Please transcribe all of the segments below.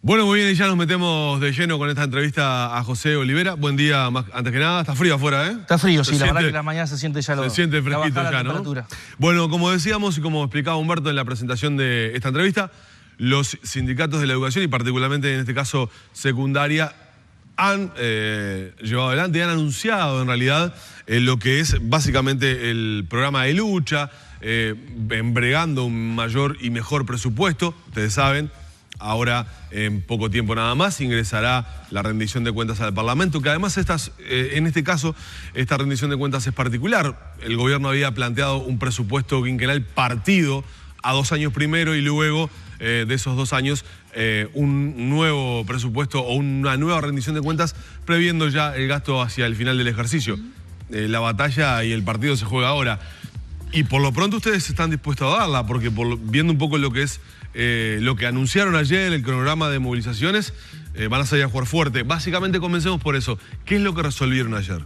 Bueno, muy bien, y ya nos metemos de lleno con esta entrevista a José Olivera. Buen día, antes que nada. Está frío afuera, ¿eh? Está frío, sí. La verdad que la mañana se siente ya se siente fresquito ya, ¿no? Bueno, como decíamos y como explicaba Humberto en la presentación de esta entrevista, los sindicatos de la educación y particularmente en este caso secundaria han llevado adelante y han anunciado en realidad lo que es básicamente el programa de lucha, embregando un mayor y mejor presupuesto. Ustedes saben, ahora en poco tiempo nada más ingresará la rendición de cuentas al Parlamento, que además en este caso esta rendición de cuentas es particular. El gobierno había planteado un presupuesto quinquenal partido a 2 años primero y luego de esos 2 años un nuevo presupuesto o una nueva rendición de cuentas previendo ya el gasto hacia el final del ejercicio. La batalla y el partido se juega ahora. Y por lo pronto ustedes están dispuestos a darla, porque viendo un poco lo que es lo que anunciaron ayer, el cronograma de movilizaciones, van a salir a jugar fuerte. Básicamente comencemos por eso. ¿Qué es lo que resolvieron ayer?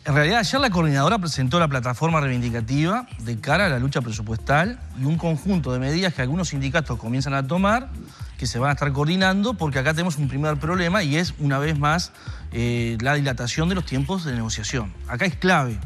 En realidad ayer la coordinadora presentó la plataforma reivindicativa de cara a la lucha presupuestal y un conjunto de medidas que algunos sindicatos comienzan a tomar, que se van a estar coordinando, porque acá tenemos un primer problema y es, una vez más, la dilatación de los tiempos de negociación. Acá es clave.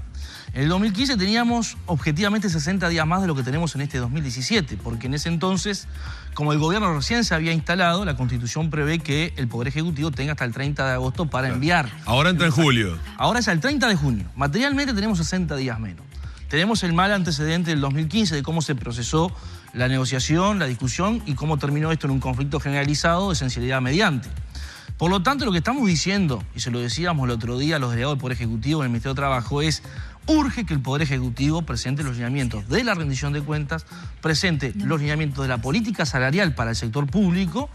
En el 2015 teníamos objetivamente 60 días más de lo que tenemos en este 2017, porque en ese entonces, como el gobierno recién se había instalado, la Constitución prevé que el Poder Ejecutivo tenga hasta el 30 de agosto para enviar. Ahora entra en julio. Ahora es el 30 de junio. Materialmente tenemos 60 días menos. Tenemos el mal antecedente del 2015 de cómo se procesó la negociación, la discusión y cómo terminó esto en un conflicto generalizado de esencialidad mediante. Por lo tanto, lo que estamos diciendo, y se lo decíamos el otro día a los delegados del Poder Ejecutivo en el Ministerio de Trabajo, es: urge que el Poder Ejecutivo presente los lineamientos de la rendición de cuentas, presente los lineamientos de la política salarial para el sector público,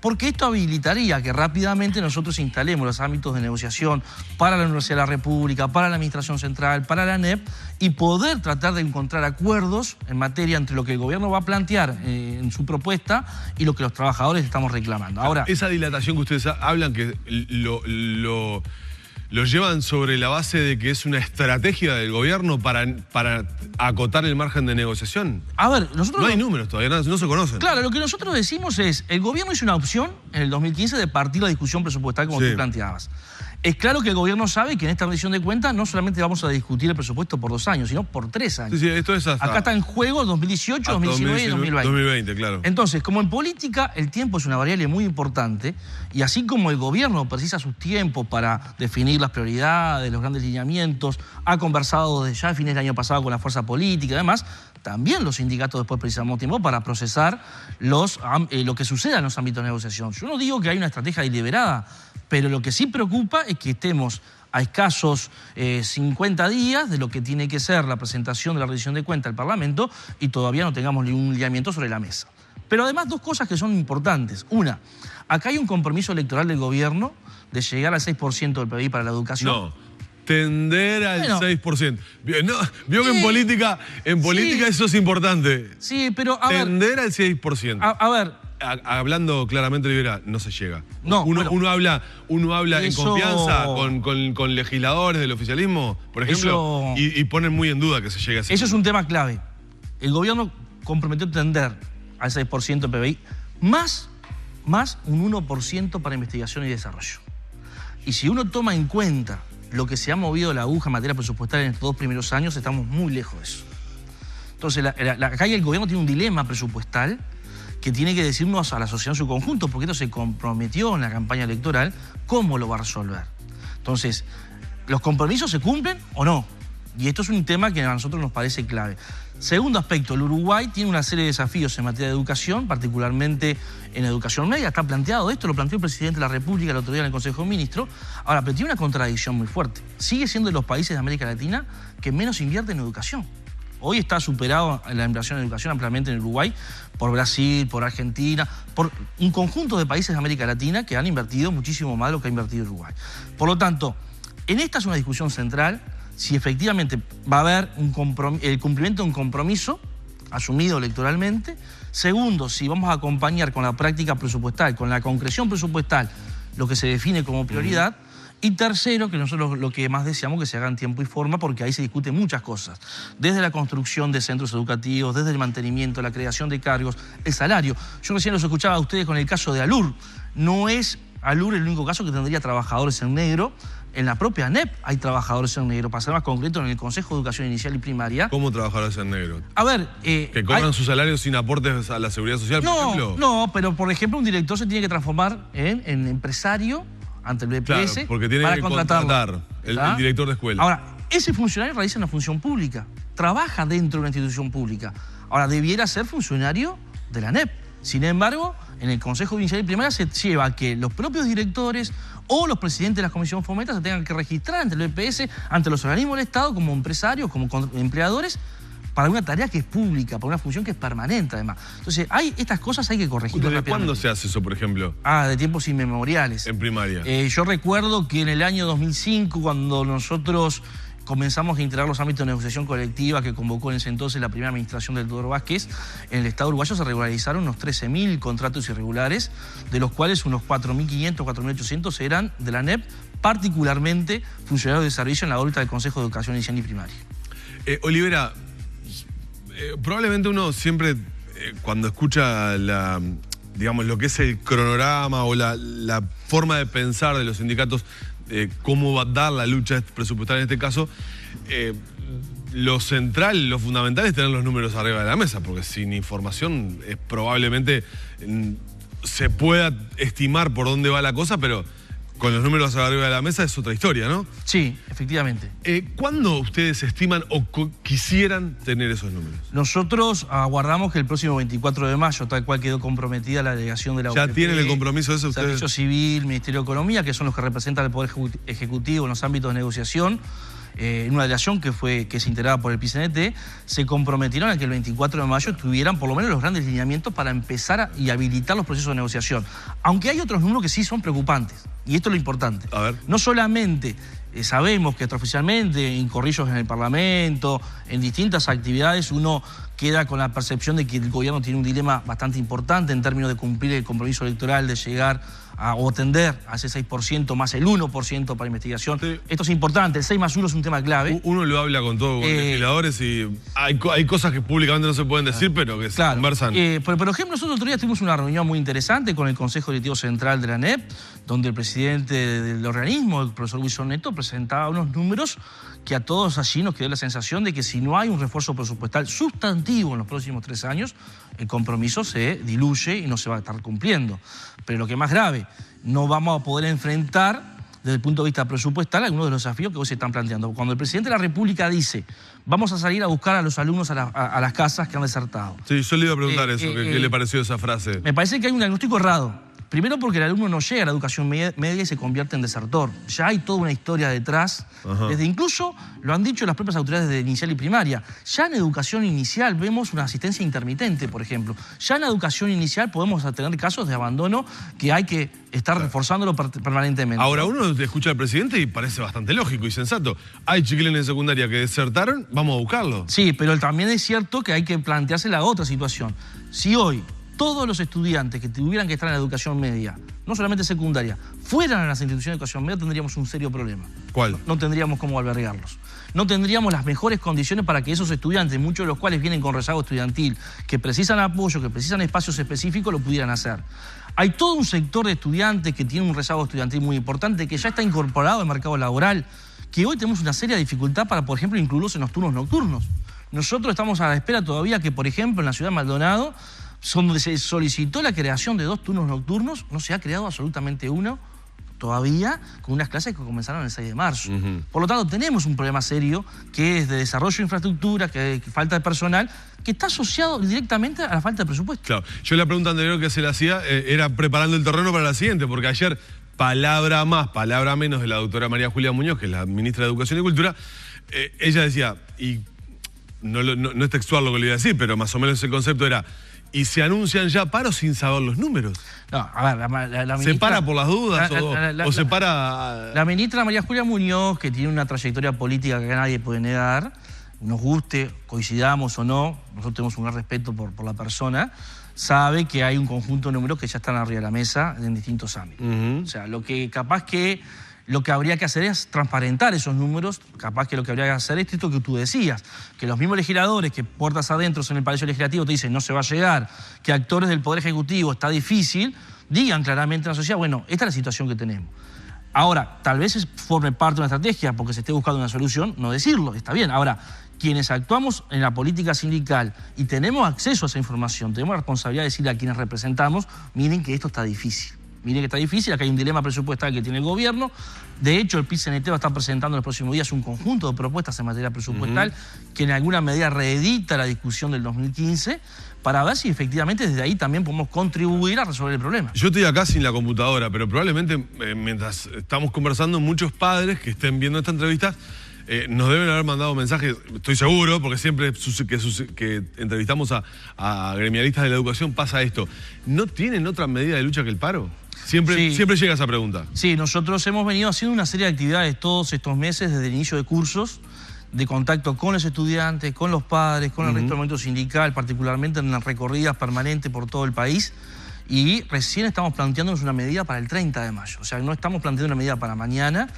porque esto habilitaría que rápidamente nosotros instalemos los ámbitos de negociación para la Universidad de la República, para la Administración Central, para la ANEP, y poder tratar de encontrar acuerdos en materia entre lo que el gobierno va a plantear en su propuesta y lo que los trabajadores estamos reclamando. Ahora, esa dilatación que ustedes hablan, que lo llevan sobre la base de que es una estrategia del gobierno para acotar el margen de negociación. A ver, nosotros... No hay números todavía, no se conocen. Claro, lo que nosotros decimos es, el gobierno hizo una opción en el 2015 de partir la discusión presupuestal como tú planteabas. Es claro que el gobierno sabe que en esta rendición de cuentas no solamente vamos a discutir el presupuesto por 2 años, sino por 3 años. Sí, esto es hasta... Acá está en juego 2018, 2019 y 2020. 2020, claro. Entonces, como en política el tiempo es una variable muy importante, y así como el gobierno precisa sus tiempos para definir las prioridades, los grandes lineamientos, ha conversado desde ya a fines del año pasado con la fuerza política y demás, también los sindicatos después precisamos tiempo para procesar lo que suceda en los ámbitos de negociación. Yo no digo que hay una estrategia deliberada, pero lo que sí preocupa es que estemos a escasos 50 días de lo que tiene que ser la presentación de la rendición de cuentas al Parlamento y todavía no tengamos ningún lineamiento sobre la mesa. Pero además 2 cosas que son importantes. Una, acá hay un compromiso electoral del gobierno de llegar al 6% del PBI para la educación. No. Tender al 6%. No, vio que en política eso es importante. Sí, pero tender al 6%. A ver. Hablando claramente, Olivera, no se llega. No, uno habla en confianza con legisladores del oficialismo, por ejemplo, y ponen muy en duda que se llegue a ese. Eso es un tema clave. El gobierno comprometió tender al 6% del PBI, más un 1% para investigación y desarrollo. Y si uno toma en cuenta lo que se ha movido la aguja en materia presupuestal en estos 2 primeros años, estamos muy lejos de eso. Entonces, acá el gobierno tiene un dilema presupuestal que tiene que decirnos a la sociedad en su conjunto, porque esto se comprometió en la campaña electoral, ¿cómo lo va a resolver? Entonces, ¿los compromisos se cumplen o no? Y esto es un tema que a nosotros nos parece clave. Segundo aspecto, el Uruguay tiene una serie de desafíos en materia de educación, particularmente en educación media. Está planteado esto, lo planteó el presidente de la República el otro día en el Consejo de Ministros. Ahora, pero tiene una contradicción muy fuerte. Sigue siendo de los países de América Latina que menos invierte en educación. Hoy está superado la inversión en educación ampliamente en Uruguay por Brasil, por Argentina, por un conjunto de países de América Latina que han invertido muchísimo más de lo que ha invertido Uruguay. Por lo tanto, en esta es una discusión central si efectivamente va a haber el cumplimiento de un compromiso asumido electoralmente. Segundo, si vamos a acompañar con la práctica presupuestal, con la concreción presupuestal, lo que se define como prioridad. Y tercero, que nosotros lo que más deseamos que se haga en tiempo y forma, porque ahí se discuten muchas cosas. Desde la construcción de centros educativos, desde el mantenimiento, la creación de cargos, el salario. Yo recién los escuchaba a ustedes con el caso de ALUR. No es ALUR el único caso que tendría trabajadores en negro. En la propia ANEP hay trabajadores en negro. Para ser más concreto, en el Consejo de Educación Inicial y Primaria. ¿Cómo trabajadores en negro? A ver... ¿Que cobran su salario sin aportes a la Seguridad Social, por ejemplo? No, pero por ejemplo un director se tiene que transformar en empresario ante el BPS, claro, porque tiene que contratar el director de escuela. Ahora, ese funcionario realiza una función pública, trabaja dentro de una institución pública. Ahora, debiera ser funcionario de la ANEP. Sin embargo, en el Consejo Inicial y Primaria se lleva a que los propios directores o los presidentes de las comisiones fomentas se tengan que registrar ante el BPS, ante los organismos del Estado, como empresarios, como empleadores, para una tarea que es pública, para una función que es permanente, además. Entonces, estas cosas hay que corregirlas rápidamente. ¿Cuándo se hace eso, por ejemplo? De tiempos inmemoriales. En primaria. Yo recuerdo que en el año 2005, cuando nosotros comenzamos a integrar los ámbitos de negociación colectiva que convocó en ese entonces la primera administración del Tudor Vázquez, en el Estado uruguayo se regularizaron unos 13.000 contratos irregulares, de los cuales unos 4.500, 4.800 eran de la ANEP, particularmente funcionarios de servicio en la órbita del Consejo de Educación Inicial y Primaria. Olivera, probablemente uno siempre, cuando escucha digamos, lo que es el cronograma o la forma de pensar de los sindicatos, cómo va a dar la lucha presupuestaria en este caso, lo central, lo fundamental es tener los números arriba de la mesa, porque sin información probablemente se pueda estimar por dónde va la cosa, pero con los números arriba de la mesa es otra historia, ¿no? Sí, efectivamente. ¿Cuándo ustedes estiman o quisieran tener esos números? Nosotros aguardamos que el próximo 24 de mayo, tal cual quedó comprometida la delegación de la ¿Ya tienen el compromiso de eso ustedes? Servicio Civil, Ministerio de Economía, que son los que representan el Poder Ejecutivo en los ámbitos de negociación, en una delegación que es integrada por el PCNT, se comprometieron a que el 24 de mayo tuvieran por lo menos los grandes lineamientos para empezar y habilitar los procesos de negociación. Aunque hay otros números que sí son preocupantes, y esto es lo importante. A ver. No solamente sabemos que extraoficialmente, en corrillos en el Parlamento, en distintas actividades, uno queda con la percepción de que el gobierno tiene un dilema bastante importante en términos de cumplir el compromiso electoral de llegar o tender a ese 6% más el 1% para investigación. Sí. Esto es importante, el 6 más 1 es un tema clave. Uno lo habla con todos los legisladores y hay cosas que públicamente no se pueden decir, pero que se conversan. Por ejemplo, nosotros otro día tuvimos una reunión muy interesante con el Consejo Directivo Central de la ANEP, donde el presidente del organismo, el profesor Wilson Neto, presentaba unos números que a todos allí nos quedó la sensación de que si no hay un refuerzo presupuestal sustantivo en los próximos 3 años, el compromiso se diluye y no se va a estar cumpliendo. Pero lo que es más grave, no vamos a poder enfrentar desde el punto de vista presupuestal algunos de los desafíos que hoy se están planteando. Cuando el presidente de la República dice, vamos a salir a buscar a los alumnos a las casas que han desertado. Sí, yo le iba a preguntar eso, ¿qué le pareció esa frase? Me parece que hay un diagnóstico errado. Primero porque el alumno no llega a la educación media y se convierte en desertor. Ya hay toda una historia detrás. Desde incluso, lo han dicho las propias autoridades de inicial y primaria, ya en educación inicial vemos una asistencia intermitente, por ejemplo. Ya en la educación inicial podemos tener casos de abandono que hay que estar reforzándolo permanentemente. Ahora, uno escucha al presidente y parece bastante lógico y sensato. Hay chiquilines de secundaria que desertaron, vamos a buscarlo. Sí, pero también es cierto que hay que plantearse la otra situación. Si hoy todos los estudiantes que tuvieran que estar en la educación media, no solamente secundaria, fueran a las instituciones de educación media, tendríamos un serio problema. ¿Cuál? No tendríamos cómo albergarlos. No tendríamos las mejores condiciones para que esos estudiantes, muchos de los cuales vienen con rezago estudiantil, que precisan apoyo, que precisan espacios específicos, lo pudieran hacer. Hay todo un sector de estudiantes que tiene un rezago estudiantil muy importante, que ya está incorporado al mercado laboral, que hoy tenemos una seria dificultad para, por ejemplo, incluirlos en los turnos nocturnos. Nosotros estamos a la espera todavía que, por ejemplo, en la ciudad de Maldonado, donde se solicitó la creación de 2 turnos nocturnos, no se ha creado absolutamente uno todavía, con unas clases que comenzaron el 6 de marzo. Por lo tanto, tenemos un problema serio que es de desarrollo de infraestructura, que falta de personal, que está asociado directamente a la falta de presupuesto. Claro. Yo la pregunta anterior que se le hacía era preparando el terreno para la siguiente, porque ayer, palabra más, palabra menos de la doctora María Julia Muñoz, que es la ministra de Educación y Cultura, ella decía, y no es textual lo que le iba a decir, pero más o menos el concepto era, y se anuncian ya paros sin saber los números. No, a ver, la ministra... ¿Se para por las dudas o se para...? La ministra María Julia Muñoz, que tiene una trayectoria política que nadie puede negar, nos guste, coincidamos o no, nosotros tenemos un gran respeto por la persona, sabe que hay un conjunto de números que ya están arriba de la mesa en distintos ámbitos. O sea, lo que capaz que Lo que habría que hacer es transparentar esos números. Capaz que lo que habría que hacer es esto que tú decías, que los mismos legisladores que puertas adentro en el Palacio Legislativo te dicen no se va a llegar, que actores del Poder Ejecutivo está difícil, digan claramente a la sociedad, bueno, esta es la situación que tenemos. Ahora, tal vez forme parte de una estrategia porque se esté buscando una solución, no decirlo, está bien. Ahora, quienes actuamos en la política sindical y tenemos acceso a esa información, tenemos la responsabilidad de decirle a quienes representamos, miren que esto está difícil. Miren que está difícil, acá hay un dilema presupuestal que tiene el gobierno. De hecho, el PIT-CNT va a estar presentando en los próximos días un conjunto de propuestas en materia presupuestal que en alguna medida reedita la discusión del 2015 para ver si efectivamente desde ahí también podemos contribuir a resolver el problema. Yo estoy acá sin la computadora, pero probablemente mientras estamos conversando, muchos padres que estén viendo esta entrevista nos deben haber mandado mensajes, estoy seguro, porque siempre que entrevistamos a gremialistas de la educación pasa esto. ¿No tienen otra medida de lucha que el paro? Siempre llega esa pregunta. Sí, nosotros hemos venido haciendo una serie de actividades todos estos meses desde el inicio de cursos, de contacto con los estudiantes, con los padres, con el resto del movimiento sindical, particularmente en las recorridas permanentes por todo el país. Y recién estamos planteándonos una medida para el 30 de mayo. O sea, no estamos planteando una medida para mañana,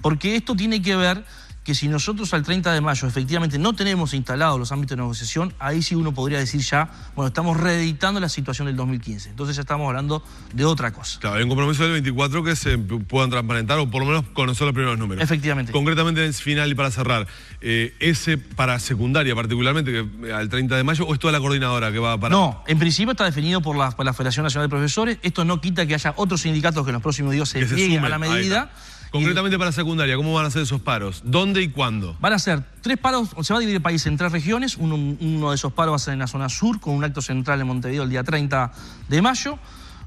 porque esto tiene que ver que si nosotros al 30 de mayo efectivamente no tenemos instalados los ámbitos de negociación, ahí sí uno podría decir ya, bueno, estamos reeditando la situación del 2015. Entonces ya estamos hablando de otra cosa. Claro, hay un compromiso del 24 que se puedan transparentar o por lo menos conocer los primeros números. Efectivamente. Concretamente, en final y para cerrar, ese para secundaria particularmente, que al 30 de mayo, ¿o es toda la coordinadora que va para...? No, en principio está definido por la Federación Nacional de Profesores. Esto no quita que haya otros sindicatos que en los próximos días se lleguen a la medida. Concretamente para secundaria, ¿cómo van a ser esos paros? ¿Dónde y cuándo? Van a ser 3 paros, se va a dividir el país en 3 regiones. Uno de esos paros va a ser en la zona sur, con un acto central en Montevideo el día 30 de mayo.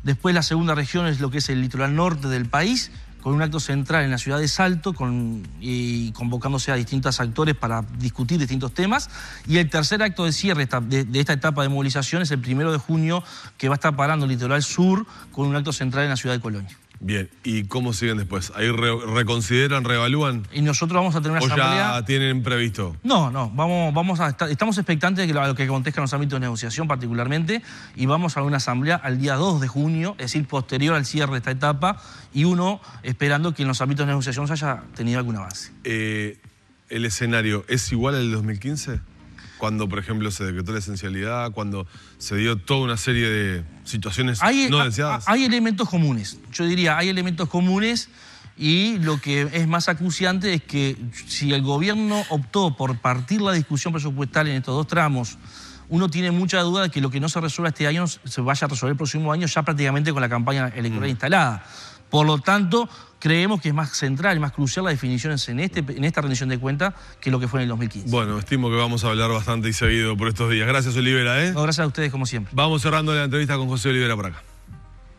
Después la segunda región es lo que es el litoral norte del país, con un acto central en la ciudad de Salto y convocándose a distintos actores para discutir distintos temas. Y el tercer acto de cierre de esta etapa de movilización es el 1 de junio, que va a estar parando el litoral sur con un acto central en la ciudad de Colonia. Bien, ¿y cómo siguen después? ¿Ahí reconsideran, reevalúan? Y nosotros vamos a tener una asamblea... ¿O ya tienen previsto? No, estamos expectantes de lo que acontezca en los ámbitos de negociación particularmente, y vamos a una asamblea al día 2 de junio, es decir, posterior al cierre de esta etapa, y uno esperando que en los ámbitos de negociación se haya tenido algún avance. ¿El escenario es igual al del 2015? Cuando, por ejemplo, se decretó la esencialidad, cuando se dio toda una serie de situaciones no deseadas. Hay elementos comunes. Yo diría, hay elementos comunes, y lo que es más acuciante es que si el gobierno optó por partir la discusión presupuestal en estos 2 tramos, uno tiene mucha duda de que lo que no se resuelva este año se vaya a resolver el próximo año, ya prácticamente con la campaña electoral instalada. Por lo tanto, creemos que es más central y más crucial las definiciones en esta rendición de cuentas que lo que fue en el 2015. Bueno, estimo que vamos a hablar bastante y seguido por estos días. Gracias, Olivera. No, gracias a ustedes, como siempre. Vamos cerrando la entrevista con José Olivera por acá.